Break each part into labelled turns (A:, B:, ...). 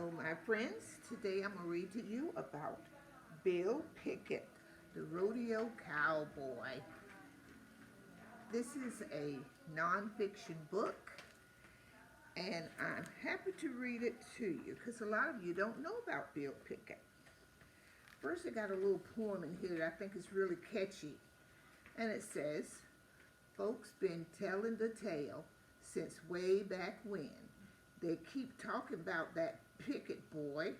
A: Hello, my friends. Today I'm going to read to you about Bill Pickett, the rodeo cowboy. This is a nonfiction book, and I'm happy to read it to you because a lot of you don't know about Bill Pickett. First, I got a little poem in here that I think is really catchy, and it says, "Folks been telling the tale since way back when. They keep talking about that Pickett boy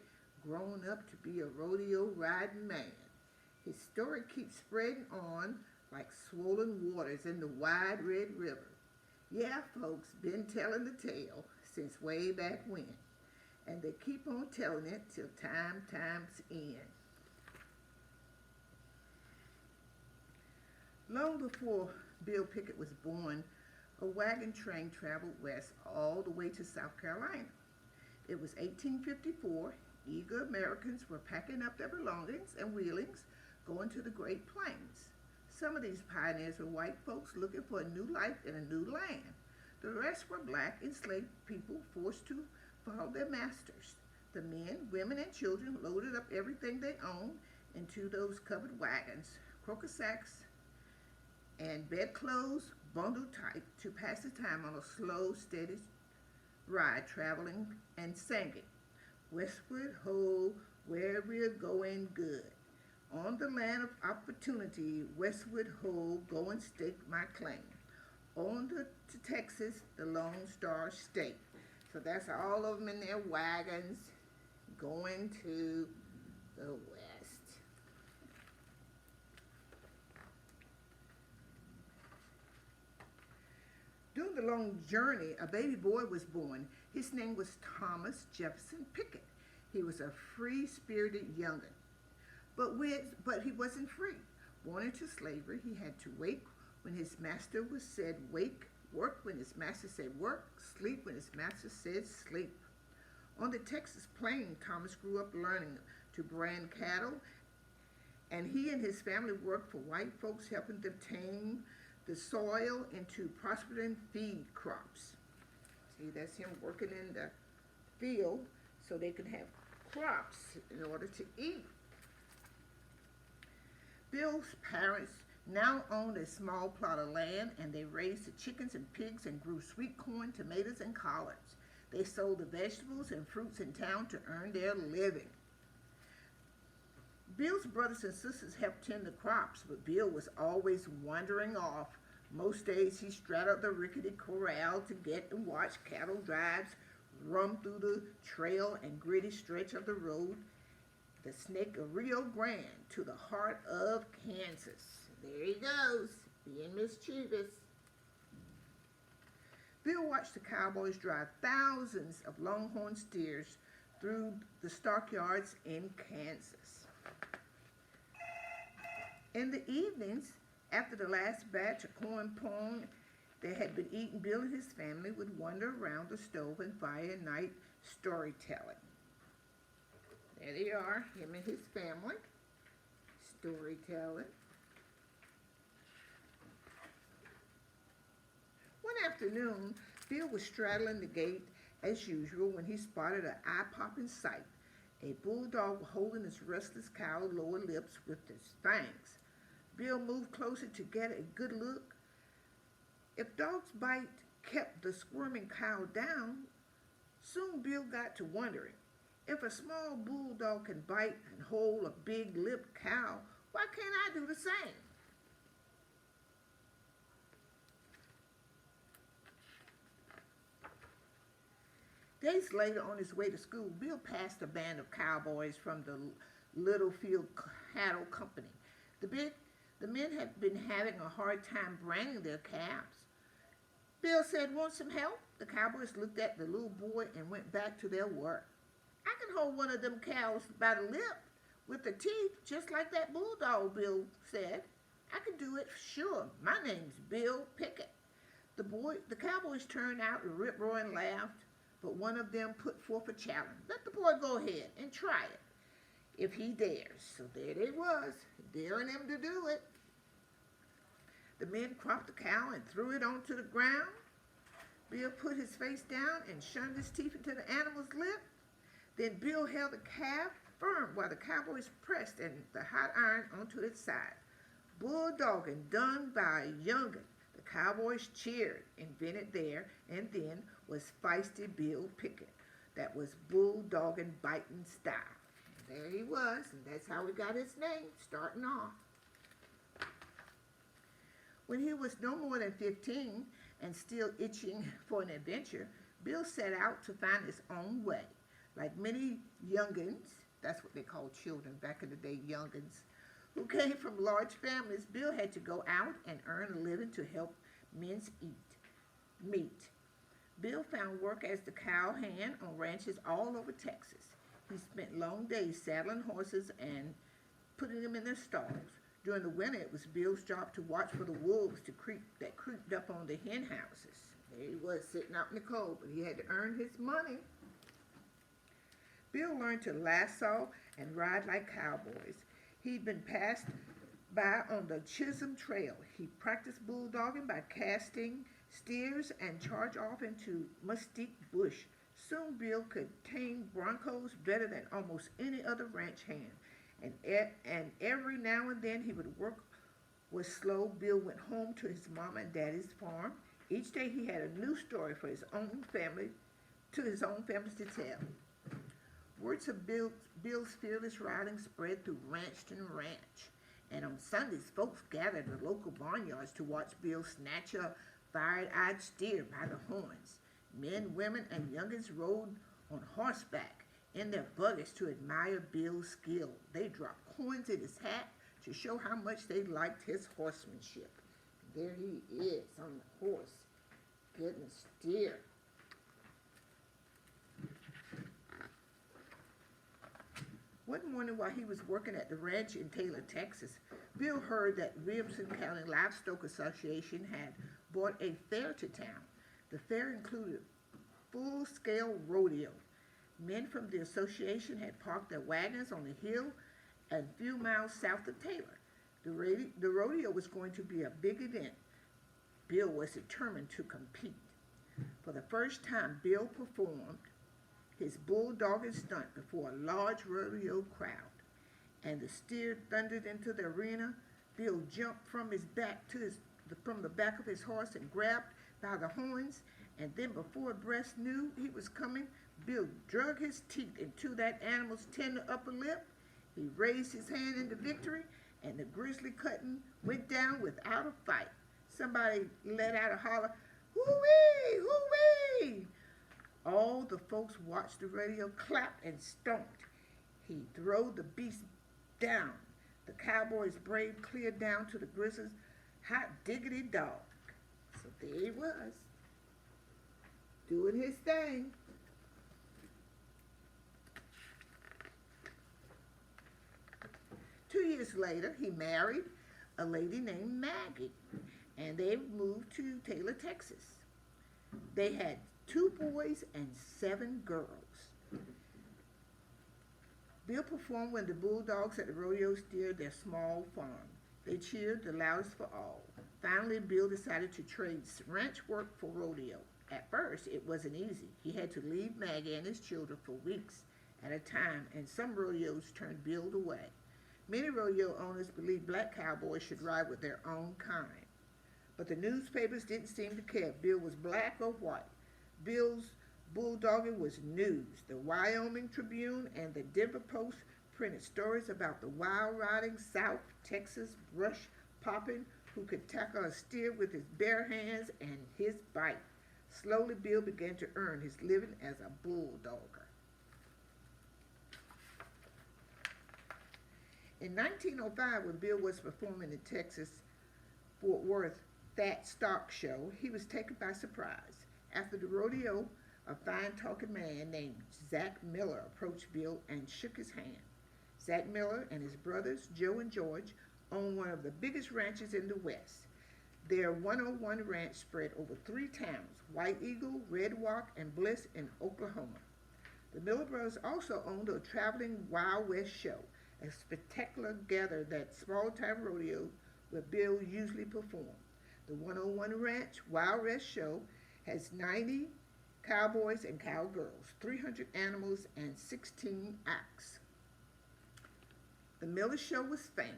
A: grown up to be a rodeo riding man. His story keeps spreading on like swollen waters in the wide red river. Yeah, folks been telling the tale since way back when, and they keep on telling it till time's end." Long before Bill Pickett was born, a wagon train traveled west all the way to South Carolina. It was 1854. Eager Americans were packing up their belongings and wheelings, going to the Great Plains. Some of these pioneers were white folks looking for a new life in a new land. The rest were black enslaved people forced to follow their masters. The men, women, and children loaded up everything they owned into those covered wagons, croquet sacks, and bedclothes bundled tight to pass the time on a slow, steady ride, traveling and singing, "Westward ho, where we're going good. On the land of opportunity, westward ho, go and stake my claim. On to Texas, the Lone Star State." So that's all of them in their wagons going to the west. During the long journey, a baby boy was born. His name was Thomas Jefferson Pickett. He was a free-spirited young'un, but he wasn't free. Born into slavery, he had to wake when his master was said wake, work when his master said work, sleep when his master said sleep. On the Texas plain, Thomas grew up learning to brand cattle, and he and his family worked for white folks, helping them tame the soil into prospering feed crops. See, that's him working in the field so they could have crops in order to eat. Bill's parents now owned a small plot of land, and they raised the chickens and pigs and grew sweet corn, tomatoes, and collards. They sold the vegetables and fruits in town to earn their living. Bill's brothers and sisters helped tend the crops, but Bill was always wandering off. Most days he straddled the rickety corral to get and watch cattle drives rum through the trail and gritty stretch of the road, the Snake of Rio Grande, to the heart of Kansas. There he goes, being mischievous. Bill watched the cowboys drive thousands of longhorn steers through the stockyards in Kansas. In the evenings, after the last batch of corn pone that had been eaten, Bill and his family would wander around the stove and fire night storytelling. There they are, him and his family, storytelling. One afternoon, Bill was straddling the gate as usual when he spotted an eye-popping sight, a bulldog holding his restless cow's lower lips with his fangs. Bill moved closer to get a good look. If dog's bite kept the squirming cow down, soon Bill got to wondering, if a small bulldog can bite and hold a big-lipped cow, why can't I do the same? Days later, on his way to school, Bill passed a band of cowboys from the Littlefield Cattle Company. The men had been having a hard time branding their calves. Bill said, "Want some help?" The cowboys looked at the little boy and went back to their work. "I can hold one of them cows by the lip with the teeth, just like that bulldog," Bill said. "I can do it, sure. My name's Bill Pickett." The cowboys turned out and rip-roaring laughed, but one of them put forth a challenge. "Let the boy go ahead and try it, if he dares." So there they was, daring him to do it. The men cropped the cow and threw it onto the ground. Bill put his face down and shoved his teeth into the animal's lip. Then Bill held the calf firm while the cowboys pressed and the hot iron onto its side. Bulldogging done by a young'un. The cowboys cheered, invented there and then was feisty Bill Pickett. That was bulldogging biting style. And there he was, and that's how he got his name, starting off. When he was no more than 15 and still itching for an adventure, Bill set out to find his own way. Like many young'uns, that's what they called children back in the day, young'uns, who came from large families, Bill had to go out and earn a living to help men eat meat. Bill found work as the cowhand on ranches all over Texas. He spent long days saddling horses and putting them in their stalls. During the winter, it was Bill's job to watch for the wolves that creeped up on the hen houses. There he was sitting out in the cold, but he had to earn his money. Bill learned to lasso and ride like cowboys. He'd been passed by on the Chisholm Trail. He practiced bulldogging by casting steers and charge off into mesquite bush. Soon Bill could tame broncos better than almost any other ranch hand. And every now and then he would work was slow. Bill went home to his mom and daddy's farm. Each day he had a new story for his own family, to his own families to tell. Words of Bill's fearless riding spread through ranch to ranch. And on Sundays, folks gathered at local barnyards to watch Bill snatch a fire-eyed steer by the horns. Men, women, and youngins rode on horseback in their buggies to admire Bill's skill. They dropped coins in his hat to show how much they liked his horsemanship. There he is on the horse, getting a steer. One morning while he was working at the ranch in Taylor, Texas, Bill heard that Williamson County Livestock Association had brought a fair to town. The fair included full-scale rodeo. Men from the association had parked their wagons on the hill a few miles south of Taylor. The rodeo was going to be a big event. Bill was determined to compete. For the first time, Bill performed his bulldogging stunt before a large rodeo crowd, and the steer thundered into the arena. Bill jumped from the back of his horse and grabbed by the horns, and then before Breast knew he was coming, Bill drug his teeth into that animal's tender upper lip. He raised his hand into victory, and the grizzly cutting went down without a fight. Somebody let out a holler, "Hoo-wee! Hoo-wee!" All the folks watched the rodeo clap and stomped. He throwed the beast down. The cowboys braved clear down to the grizzly's hot diggity dog. So there he was, doing his thing. Two years later, he married a lady named Maggie, and they moved to Taylor, Texas. They had 2 boys and 7 girls. Bill performed when the bulldogs at the rodeo steered their small farm. They cheered the loudest for all. Finally, Bill decided to trade ranch work for rodeo. At first, it wasn't easy. He had to leave Maggie and his children for weeks at a time, and some rodeos turned Bill away. Many rodeo owners believed black cowboys should ride with their own kind. But the newspapers didn't seem to care if Bill was black or white. Bill's bulldogging was news. The Wyoming Tribune and the Denver Post printed stories about the wild-riding South Texas brush-popping who could tackle a steer with his bare hands and his bite. Slowly, Bill began to earn his living as a bulldogger. In 1905, when Bill was performing the Texas Fort Worth Fat Stock Show, he was taken by surprise. After the rodeo, a fine-talking man named Zach Miller approached Bill and shook his hand. Zach Miller and his brothers, Joe and George, owned one of the biggest ranches in the West. Their 101 ranch spread over 3 towns, White Eagle, Red Rock, and Bliss in Oklahoma. The Miller brothers also owned a traveling Wild West show, a spectacular gather that small-time rodeo where Bill usually performed. The 101 Ranch Wild West show has 90 cowboys and cowgirls, 300 animals, and 16 acts. The Miller Show was famous,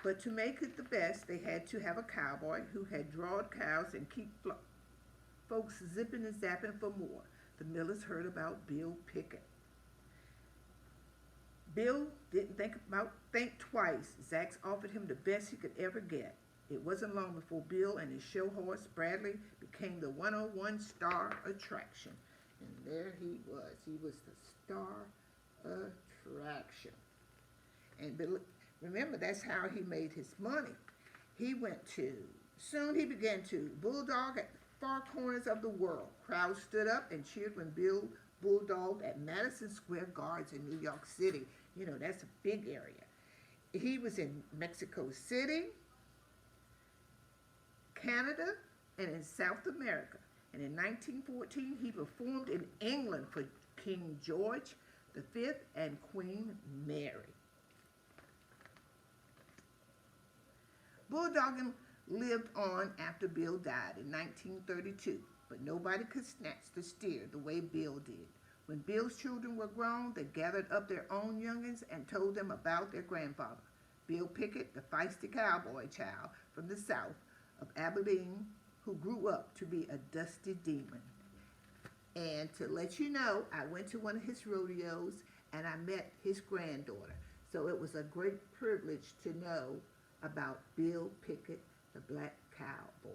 A: but to make it the best, they had to have a cowboy who had drawed cows and keep folks zipping and zapping for more. The Millers heard about Bill Pickett. Bill didn't think twice. Zax offered him the best he could ever get. It wasn't long before Bill and his show horse Bradley became the 101 star attraction. And there he was. He was the star attraction. And remember, that's how he made his money. Soon he began to bulldog at far corners of the world. Crowds stood up and cheered when Bill bulldogged at Madison Square Garden in New York City. You know, that's a big area. He was in Mexico City, Canada, and in South America. And in 1914, he performed in England for King George V and Queen Mary. Bulldogging lived on after Bill died in 1932, but nobody could snatch the steer the way Bill did. When Bill's children were grown, they gathered up their own youngins and told them about their grandfather, Bill Pickett, the feisty cowboy child from the south of Aberdeen, who grew up to be a dusty demon. And to let you know, I went to one of his rodeos and I met his granddaughter. So it was a great privilege to know about Bill Pickett, the black cowboy.